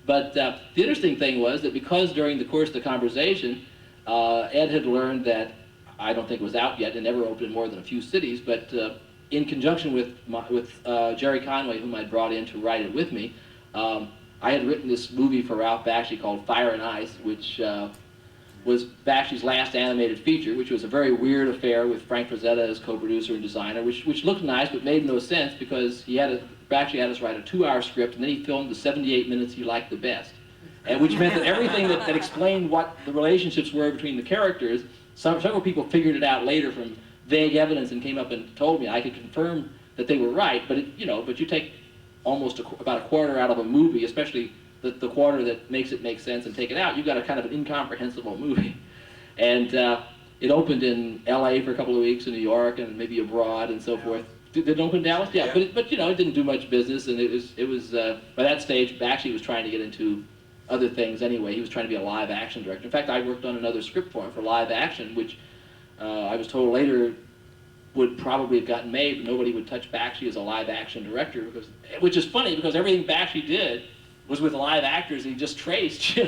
But the interesting thing was that because during the course of the conversation, Ed had learned that, I don't think it was out yet, it never opened in more than a few cities, but in conjunction with Jerry Conway, whom I brought in to write it with me, I had written this movie for Ralph Bakshi called Fire and Ice, which was Bakshi's last animated feature, which was a very weird affair with Frank Frazetta as co-producer and designer, which looked nice but made no sense because Bakshi had us write a 2-hour script, and then he filmed the 78 minutes he liked the best. And which meant that everything that explained what the relationships were between the characters, several people figured it out later from vague evidence and came up and told me. I could confirm that they were right, but but you take almost about a quarter out of a movie, especially the quarter that makes it make sense, and take it out, you've got a kind of an incomprehensible movie. And it opened in L.A. for a couple of weeks, in New York, and maybe abroad and so forth. Did it open in Dallas? Yeah, but it didn't do much business, and it was by that stage, Bakshi was trying to get into other things anyway. He was trying to be a live action director. In fact, I worked on another script for him for live action, which I was told later would probably have gotten made, but nobody would touch Bakshi as a live action director, which is funny because everything Bakshi did was with live actors he just traced,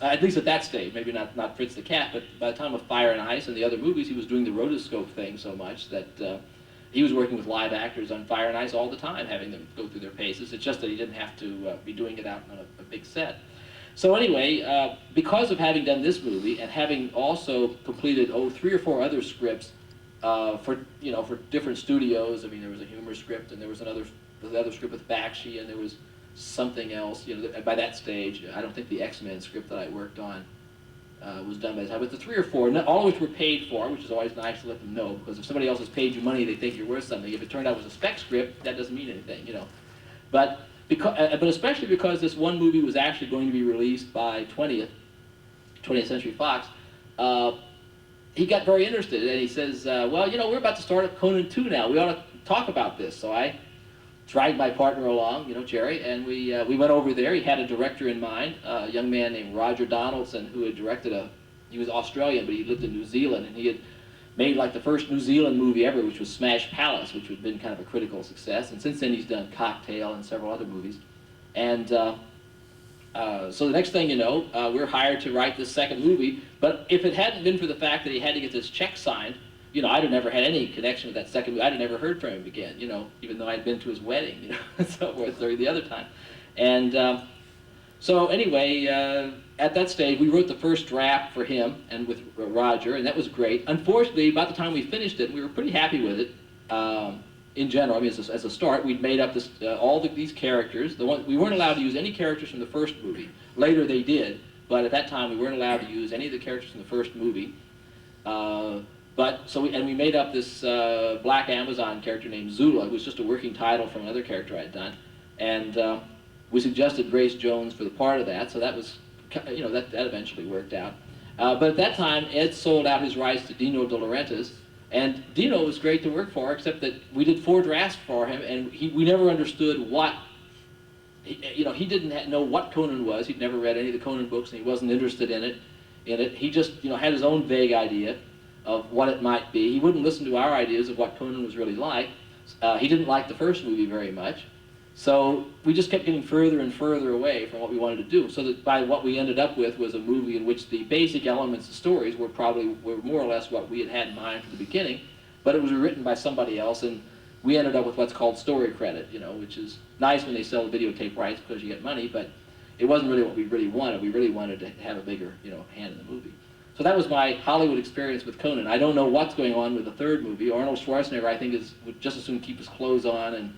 at least at that stage. Maybe not Fritz the Cat, but by the time of Fire and Ice and the other movies, he was doing the rotoscope thing so much that he was working with live actors on Fire and Ice all the time, having them go through their paces. It's just that he didn't have to be doing it out on a big set. So anyway, because of having done this movie and having also completed 3 or 4 other scripts for different studios. I mean, there was a humor script, and there was another script with Bakshi, and there was something else. By that stage, I don't think the X-Men script that I worked on was done by the time. But the 3 or 4, all of which were paid for, which is always nice to let them know, because if somebody else has paid you money, they think you're worth something. If it turned out it was a spec script, that doesn't mean anything, But especially because this one movie was actually going to be released by 20th Century Fox, he got very interested, and he says, well, we're about to start up Conan 2 now. We ought to talk about this. So I dragged my partner along, Jerry, and we went over there. He had a director in mind, a young man named Roger Donaldson, who had directed he was Australian, but he lived in New Zealand, and he had made like the first New Zealand movie ever, which was Smash Palace, which had been kind of a critical success. And since then, he's done Cocktail and several other movies. And so the next thing you know, we're hired to write this second movie. But if it hadn't been for the fact that he had to get this check signed, I'd have never had any connection with that second movie. I'd have never heard from him again, even though I'd been to his wedding, and so forth during the other time. And so anyway, at that stage, we wrote the first draft for him and with Roger, and that was great. Unfortunately, about the time we finished it, we were pretty happy with it. In general, I mean, as a start, we'd made up this, these characters. We weren't allowed to use any characters from the first movie. Later they did, but at that time we weren't allowed to use any of the characters from the first movie. We made up this Black Amazon character named Zula. It was just a working title from another character I had done, and we suggested Grace Jones for the part of that. So that was, that eventually worked out. But at that time, Ed sold out his rights to Dino De Laurentiis. And Dino was great to work for, except that we did 4 drafts for him, and we never understood what, he didn't know what Conan was. He'd never read any of the Conan books, and he wasn't interested in it. He just, had his own vague idea of what it might be. He wouldn't listen to our ideas of what Conan was really like. He didn't like the first movie very much. So we just kept getting further and further away from what we wanted to do. So that by what we ended up with was a movie in which the basic elements of stories were more or less what we had in mind from the beginning, but it was written by somebody else, and we ended up with what's called story credit, which is nice when they sell the videotape rights because you get money, but it wasn't really what we really wanted. We really wanted to have a bigger, hand in the movie. So that was my Hollywood experience with Conan. I don't know what's going on with the third movie. Arnold Schwarzenegger, I think, would just as soon keep his clothes on and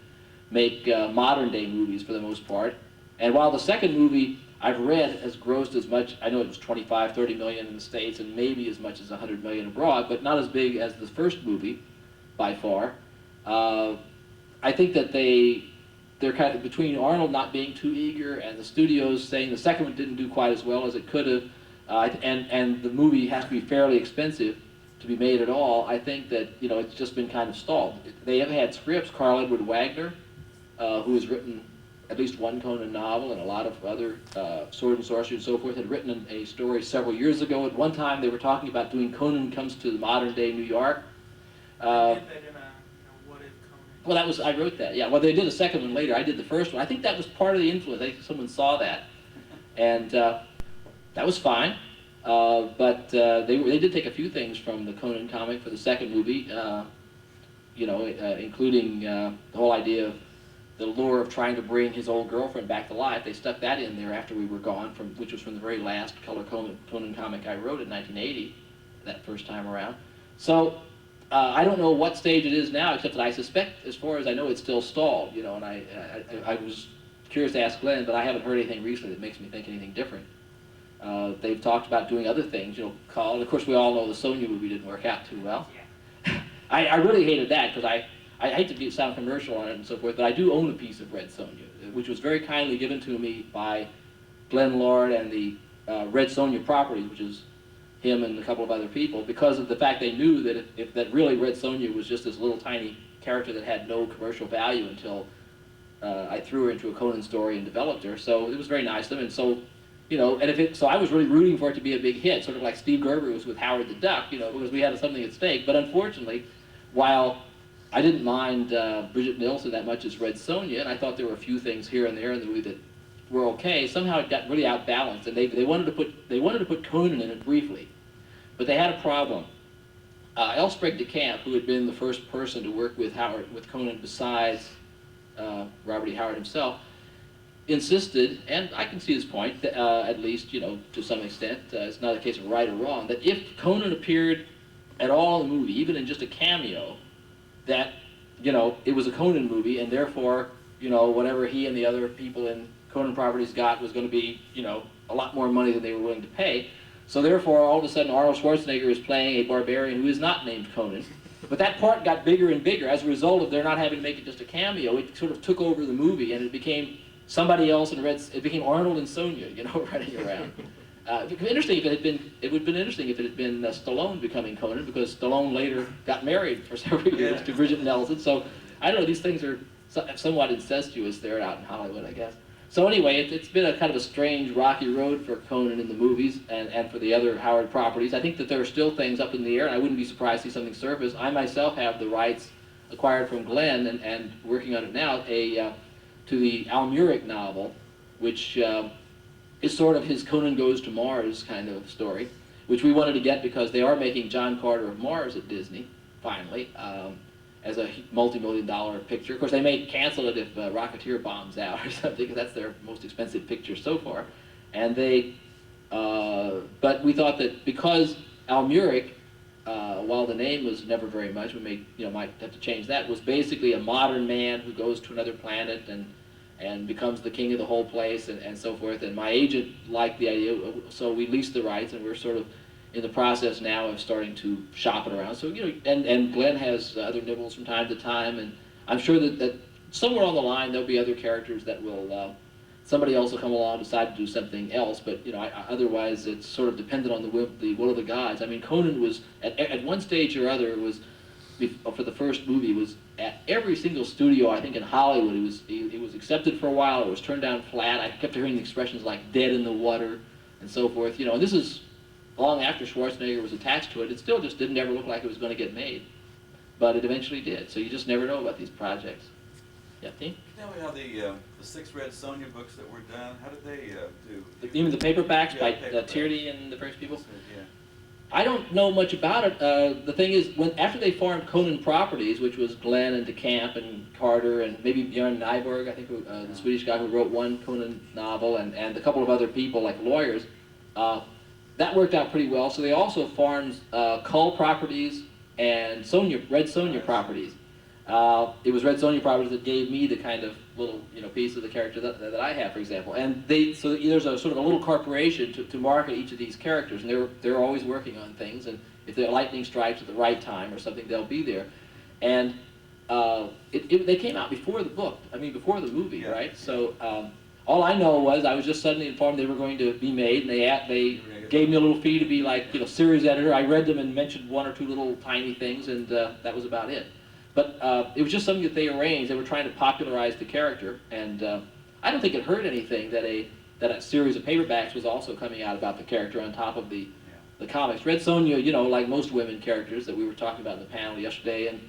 make modern-day movies for the most part. And while the second movie, I've read, has grossed as much, I know it was 25, 30 million in the States and maybe as much as 100 million abroad, but not as big as the first movie, by far. I think that they're kind of, between Arnold not being too eager and the studios saying the second one didn't do quite as well as it could have, and the movie has to be fairly expensive to be made at all, I think that, it's just been kind of stalled. They have had scripts. Carl Edward Wagner, who has written at least one Conan novel and a lot of other sword and sorcery and so forth, had written a story several years ago. At one time, they were talking about doing Conan Comes to the Modern-Day New York. What If Conan? Well, I wrote that, yeah. Well, they did a second one later. I did the first one. I think that was part of the influence. I think someone saw that. And that was fine. But they did take a few things from the Conan comic for the second movie, including the whole idea of the lure of trying to bring his old girlfriend back to life. They stuck that in there after we were gone, which was from the very last color Conan comic I wrote in 1980, that first time around. So I don't know what stage it is now, except that I suspect, as far as I know, it's still stalled. And I was curious to ask Glenn, but I haven't heard anything recently that makes me think anything different. They've talked about doing other things, called. Of course, we all know the Sonya movie didn't work out too well. I really hated that because I hate to sound commercial on it and so forth, but I do own a piece of Red Sonja, which was very kindly given to me by Glenn Lord and the Red Sonja Properties, which is him and a couple of other people, because of the fact they knew that if that really Red Sonja was just this little tiny character that had no commercial value until I threw her into a Conan story and developed her. So it was very nice of them, and so. So I was really rooting for it to be a big hit, sort of like Steve Gerber was with Howard the Duck, because we had something at stake. But unfortunately, while I didn't mind Bridget Nielsen that much as Red Sonja, and I thought there were a few things here and there in the movie that were okay, somehow it got really outbalanced, and they wanted to put Conan in it briefly, but they had a problem. L. Sprague de Camp, who had been the first person to work with Conan besides Robert E. Howard himself, insisted, and I can see his point, at least, to some extent, it's not a case of right or wrong, that if Conan appeared at all in the movie, even in just a cameo, that, it was a Conan movie, and therefore, whatever he and the other people in Conan Properties got was going to be, a lot more money than they were willing to pay. So therefore, all of a sudden, Arnold Schwarzenegger is playing a barbarian who is not named Conan. But that part got bigger and bigger. As a result of their not having to make it just a cameo, it sort of took over the movie, and it became somebody else it became Arnold and Sonya, running around. It would have been interesting if it had been Stallone becoming Conan, because Stallone later got married for several years to Bridget Nielsen. So I don't know, these things are somewhat incestuous there out in Hollywood, I guess. So anyway, it's been a kind of a strange, rocky road for Conan in the movies and for the other Howard properties. I think that there are still things up in the air, and I wouldn't be surprised to see something surface. I myself have the rights acquired from Glenn and working on it now, to the Al Murick novel, which is sort of his Conan Goes to Mars kind of story, which we wanted to get because they are making John Carter of Mars at Disney, finally, as a multi-million-dollar picture. Of course, they may cancel it if Rocketeer bombs out or something, because that's their most expensive picture so far. And but we thought that because Al Murick, while the name was never very much, we might have to change that, was basically a modern man who goes to another planet and becomes the king of the whole place and so forth. And my agent liked the idea, so we leased the rights, and we're sort of in the process now of starting to shop it around. So, and Glenn has other nibbles from time to time, and I'm sure that somewhere on the line there'll be other characters that will, somebody else will come along and decide to do something else, but otherwise it's sort of dependent on the will of the gods. I mean, Conan was, at one stage or other, for the first movie, was at every single studio, I think, in Hollywood. It was accepted for a while, it was turned down flat. I kept hearing the expressions like dead in the water and so forth, and this is long after Schwarzenegger was attached to it. It still just didn't ever look like it was going to get made, but it eventually did. So you just never know about these projects. Yeah, Dean? Tell me how the 6 Red Sonja books that were done, how did they do? You mean the paperbacks by paperbacks. Tierney and the first people? Yeah. I don't know much about it. The thing is, after they formed Conan Properties, which was Glenn and DeCamp and Carter and maybe Björn Nyberg, I think, the Swedish guy who wrote one Conan novel, and a couple of other people like lawyers, that worked out pretty well. So they also formed Cull Properties and Red Sonja Properties. It was Red Sonja Properties that gave me the kind of little piece of the character that I have, for example. And so there's a sort of a little corporation to market each of these characters, and they're always working on things. And if the lightning strikes at the right time or something, they'll be there. And they came out before the book. I mean, before the movie, Yeah. right? So all I know was I was just suddenly informed they were going to be made, and they gave me a little fee to be like series editor. I read them and mentioned one or two little tiny things, and that was about it. But it was just something that they arranged. They were trying to popularize the character, and I don't think it hurt anything that a series of paperbacks was also coming out about the character on top of the comics. Red Sonja, like most women characters that we were talking about in the panel yesterday, and